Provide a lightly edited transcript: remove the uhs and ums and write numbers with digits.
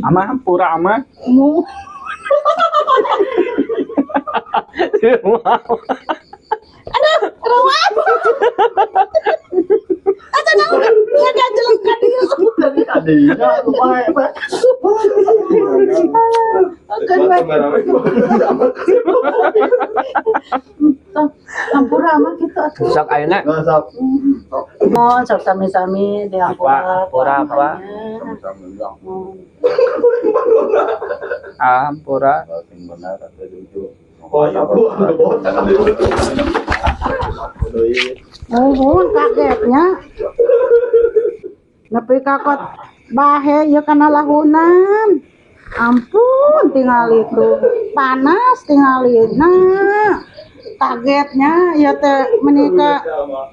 Ama pura ama. Mu. Rawat. Asa na ko. Nagajeleng ka dia. Tadinya lumayan Pak. Akan baik. Campur ama gitu atuh. Sok ayeuna. Masuk. Mau sok sami-sami di Apa? Pura apa? Pura. Benar ada jujur. Oh ya Bu, Mohon kagetnya. Nepi kakot bahe ya kana lahunan. Ampun tinggal itu panas tinggal nah kagetnya ya teh menikah sama